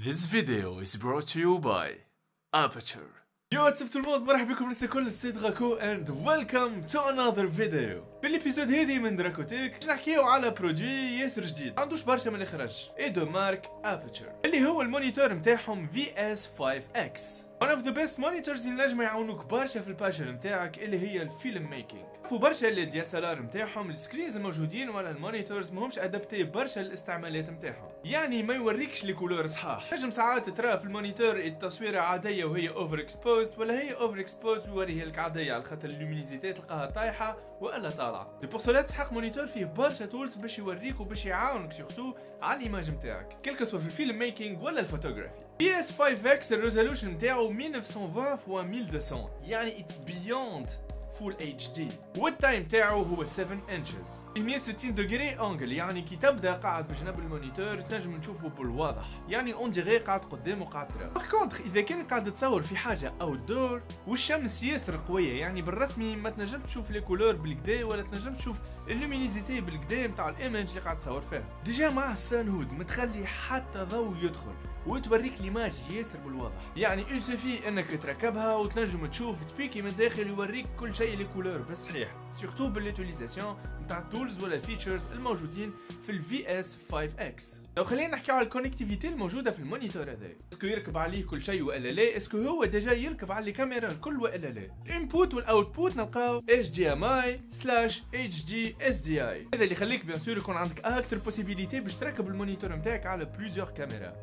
This video is brought to you by Aperture. Yo, what's up tout le monde, مرحبا بكم لسه كل السيد راكو and welcome to another video. في الابيزود هذه من دراكوتيك باش نحكيو على برودوي ياسر جديد، ما عندوش برشا من اللي خرج، اي دو مارك ابيتشر، اللي هو المونيتور نتاعهم VS5X. One of the best monitors اللي نجم يعاونوك برشا في الباشن نتاعك اللي هي الفيلم ميكينج. فو برشا اللي دي اس ال ار نتاعهم السكرينز الموجودين ولا المونيتورز ماهمش ادابتي برشا للاستعمالات نتاعهم، يعني ما يوريكش لي كولور صحاح. نجم ساعات ترى في المونيتور التصويره عاديه وهي اوفر اكسبوزد، ولا هي اوفر اكسبوزد ويوريها لك عاديه على خاطر اللومينيزيتي تلقاها طايحه والا طالعه. دي بور سولا تسحق مونيتور فيه برشا تولز باش يوريك وباش يعاونك سورتو على الايماج نتاعك، كلكو سوا في الفيلم ميكينج ولا الفوتوغرافي. PS5X الريزولوشن نتاعو 1920 x 1200، يعني اتس بيوند فول اتش دي، والتايم تاعو هو 7 انشز. 160 دوغري انجل، يعني كي تبدا قاعد بجنب المونيتور تنجم نشوفه بالواضح، يعني اون ديغي قاعد قدام وقاعد ترى. باغ كونتخ اذا كان قاعد تصور في حاجه اوت دور والشمس ياسر قويه، يعني بالرسمي ما تنجمش تشوف لي كولور بالكدا ولا تنجم تشوف اللومينيزيتي بالكدا نتاع الايمج اللي قاعد تصور فيها. ديجا مع السان هود ما تخلي حتى ضوء يدخل وتوريك ليماج ياسر بالواضح، يعني يوسفي انك تركبها وتنجم تشوف تبيكي من الداخل يوريك كل شيء لي كولور بالصحيح، سورتو باليوتيليزاسيون نتاع التولز ولا الفيتشرز الموجودين في ال VS5X. لو خلينا نحكيو على الكونكتيفيتي الموجوده في المونيتور هذا، اسكو يركب عليه كل شيء والا لا، اسكو هو ديجا يركب على الكاميرا الكل والا لا. الانبوت والاوتبوت نلقاو HDMI/HD/SDI، هذا اللي يخليك بيان سور يكون عندك اكثر بوسيبيليتي باش تركب المونيتور نتاعك على بليزيور كاميرا،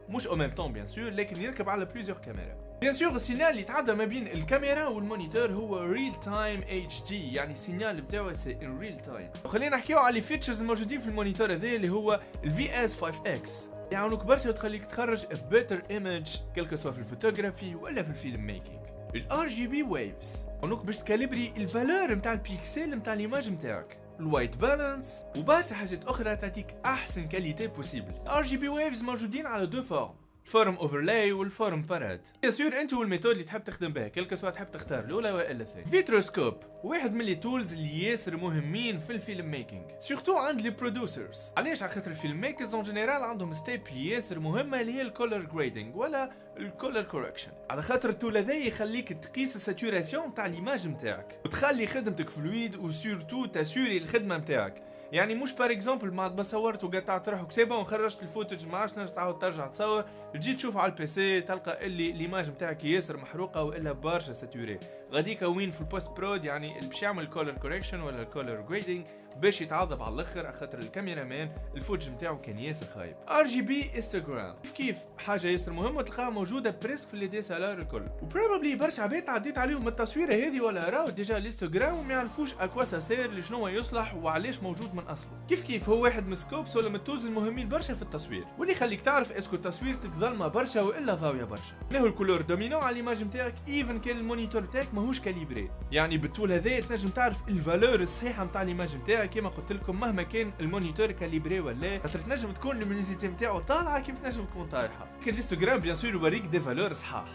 مش او ميم طون بيان سور، لكن يركب على بليزيور كاميرا. بيان سور السينال اللي يتعدى ما بين الكاميرا والمونيتور هو ريل تايم اتش دي، يعني السينال نتاعو سي ان ريل تايم. وخلينا نحكيو على الفيتشرز الموجودين في المونيتور هذا اللي هو ال VS5X، يعاونوك برشا وتخليك تخرج a better image كلكو سوا في الفوتوغرافي ولا في الفيلم ميكينج. ال RGB waves يعاونوك باش تكاليبري الفالور نتاع البيكسل نتاع الايماج نتاعك، الوايت بالانس وبرشا حاجات اخرى تعطيك احسن كاليتي بوسيبل. RGB waves موجودين على دو فورم، الفورم اوفرلاي والفورم باراد. بيان سور انت والميثود اللي تحب تخدم بها، كلكو سوا تحب تختار الاولى ولا الثانيه. فيتروسكوب واحد من لي تولز اللي ياسر مهمين في الفيلم ميكينج، سورتو عند لي برودوسرز. علاش؟ على خاطر الفيلم ميكرز اون جينيرال عندهم ستيب ياسر مهمه اللي هي الكولر جريدينج ولا الكولر كوركشن، على خاطر التول هذا يخليك تقيس الساتوراسيون تاع ليماج نتاعك وتخلي خدمتك فلويد وسورتو تاسوري الخدمه نتاعك. يعني مش بار اكزومبل بعد ما صورت وقطعت روحك سيبا وخرجت الفوتج ما عادش تعاود ترجع تصور، تجي تشوف على البي سي تلقى اللي ليماج نتاعك ياسر محروقه والا برشا ساتوري. غاديك وين في البوست برود يعني اللي باش يعمل الكولر كوريكشن ولا الكولر جريدينج باش يتعذب على الاخر على خاطر الكاميرا مان الفوتج نتاعو كان ياسر خايب. RGB انستغرام كيف حاجه ياسر مهمه تلقاها موجوده بريسك في لي دي اس ال ار الكل، وبروبلي برشا عباد عديت عليهم التصويره هذه ولا راهو ديجا الانستغرام وما يعرفوش اكوا سير لشنو يصلح وعلاش موجود من اصله. كيف هو واحد من سكوبس ولا من التولز المهمين برشا في التصوير، واللي يخليك تعرف اسكو تصويرتك ظلمه برشا والا ضاويه برشا. انه الكولور دومينو على الايماج نتاعك ايفن كان المونيتور نتاعك ماهوش كاليبري، يعني بالتول هذا تنجم تعرف الفالور الصحيحه نتاع الايماج نتاعك كما قلت لكم مهما كان المونيتور كاليبري ولا، خاطر تنجم تكون اللومينيزيتي نتاعو طالعه كيف تنجم تكون طايحه. كان الانستغرام بيان سور يوريك دي فالور صحاح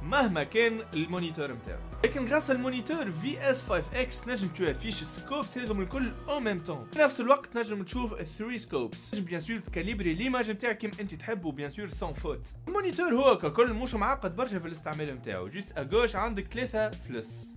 مهما كان المونيتور نتاعو، لكن غاس المونيتور VS5X تنجم تشوف السكوبس هذوم الكل او ميم طون، في نفس الوقت تنجم تشوف 3 سكوبس، تنجم بيان سور تكاليبري ليماج نتاعك كيما انت تحب وبيان سور سون فوت. المونيتور هو ككل مش معقد برشا في الاستعمال نتاعو، جوست اغوش عندك 3 فلس،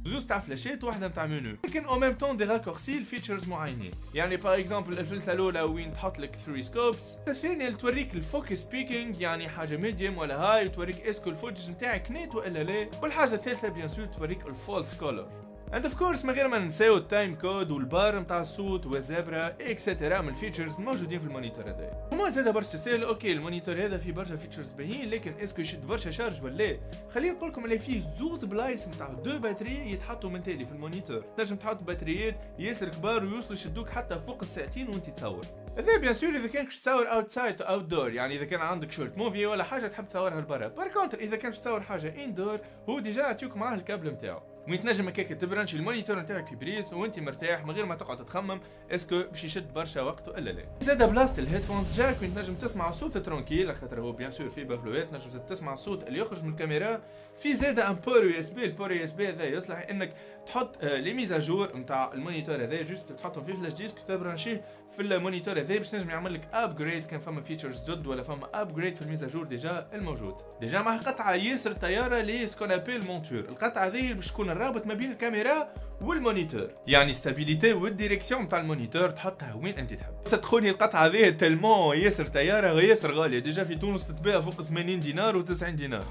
زوز تاع فلاشات وواحده نتاع منيو، لكن او ميم طون دي راكورسي لفيتشرز معينين، يعني باغ اكزومبل الفلسه الاولى وين تحط لك 3 سكوبس، الثانيه اللي توريك الفوكس سبيكينج يعني حاجه ميديوم ولا هاي وتوريك اسكو الفوتج نتاعك نيت والا لا، والحاجه الثالثه بيان سور توريك الفولس كولر. اند اوف كورس من غير ما ننساو التايم كود والبار نتاع الصوت والزبره اكسترا من الفيتشرز الموجودين في المونيتور هذا. وما زاد برشا سهل، اوكي المونيتور هذا فيه برشا فيتشرز باهيين، لكن اسكو يشد برشا شارج ولا؟ خليني نقول لكم اللي فيه زوز بلايص نتاع دو باتري يتحطوا من تالي في المونيتور، تنجم تحط باتريات ياسر كبار ويوصلوا يشدوك حتى فوق الساعتين وانت تصور. هذا بيان سور اذا كانك تصور اوتسايد او اوت دور، يعني اذا كان عندك شورت موفي ولا حاجه تحب تصورها لبرا. بار كونتر اذا كانش تصور حاجه اندور هو ديجا يعطيوك معاه الكابل نتاعو. وين تنجم هكاك تبرانشي المونيتور نتاعك في بريز وانت مرتاح من غير ما تقعد تخمم اسكو باش يشد برشا وقت ولا لا. زاد بلاصه الهيدفونز جاك وين تنجم تسمع صوت ترونكيل خاطر هو بيان سور في بافلوات تنجم تسمع الصوت اللي يخرج من الكاميرا. في زاد ان بور يو اس بي، البور يو اس بي هذا يصلح انك تحط لي ميزاجور نتاع المونيتور هذا جوست تحطهم في فلاش ديسك تبرانشيه في المونيتور هذا باش نجم يعمل لك ابجريد كان فما فيتشرز جدد ولا فما ابجريد في الميزاجور ديجا الموجود. ديجا مع قطعه ياسر طياره اللي سكون ابيل مونتور، القطعه هذه باش تكون الرابط ما بين الكاميرا والمونيتور، يعني ستابيليتي والديريكسيون نتاع المونيتور تحطها وين انت تحب. صدقوني القطعه هذه تلمون ياسر طياره وياسر غاليه، ديجا في تونس تتباع فوق 80 دينار و90 دينار.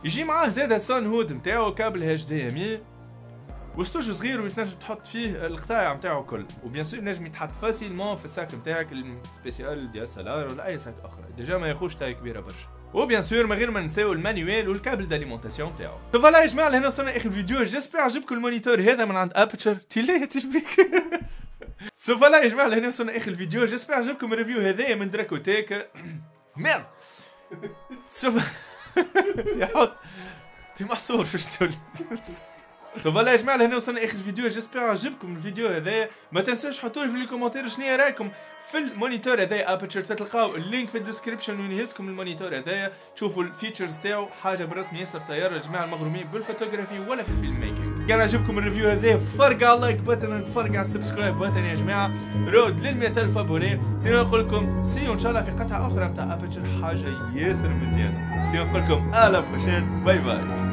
يجي معاه زاد السان هود نتاعو كابل اتش دي ام اي وستوج صغير وتنجم تحط فيه القطاع نتاعو كل، وبيان سور نجم يتحط فاسيلمون في الساك نتاعك السبيسيال ديال سالار ولا اي ساك اخرى، ديجا ما ياخوش تاي كبيره برشا. وبيان سور من غير ما نساو المانيوال والكابل داليمونتاسيون نتاعو. فوالا يا جماعه لهنا وصلنا اخر الفيديو، جيسبر عجبكم المونيتور هذا من عند ابتشر تيلي تشبيك. سو فوالا يا جماعه لهنا وصلنا اخر الفيديو، جيسبر عجبكم الريفيو هذايا من دراكوتيك. ميرد سو تحط تي محصور فاش تقول. فوالا يا جماعه لهنا وصلنا اخر الفيديو، جيسبر عجبكم الفيديو هذا. ما تنسوش حطوا لي في الكومنتير شنو رايكم في المونيتور هذا ابتشر، تلقاو اللينك في الديسكريبشن وين يهزكم المونيتور هذايا تشوفوا الفيتشرز تاعو، حاجه بالرسمي ياسر طياره يا جماعه المغرومين بالفوتوغرافي ولا في الفيلم ميكينغ. كان عجبكم الريفيو هذا فرقع على اللايك بutton فرقع السبسكرايب بutton يا جماعه، رود لل 100000 ابوني. سينا نقول لكم سيو ان شاء الله في قطعه اخرى نتاع ابتشر حاجه ياسر مزيانه. سينا نقول لكم الاف بروشين، باي باي.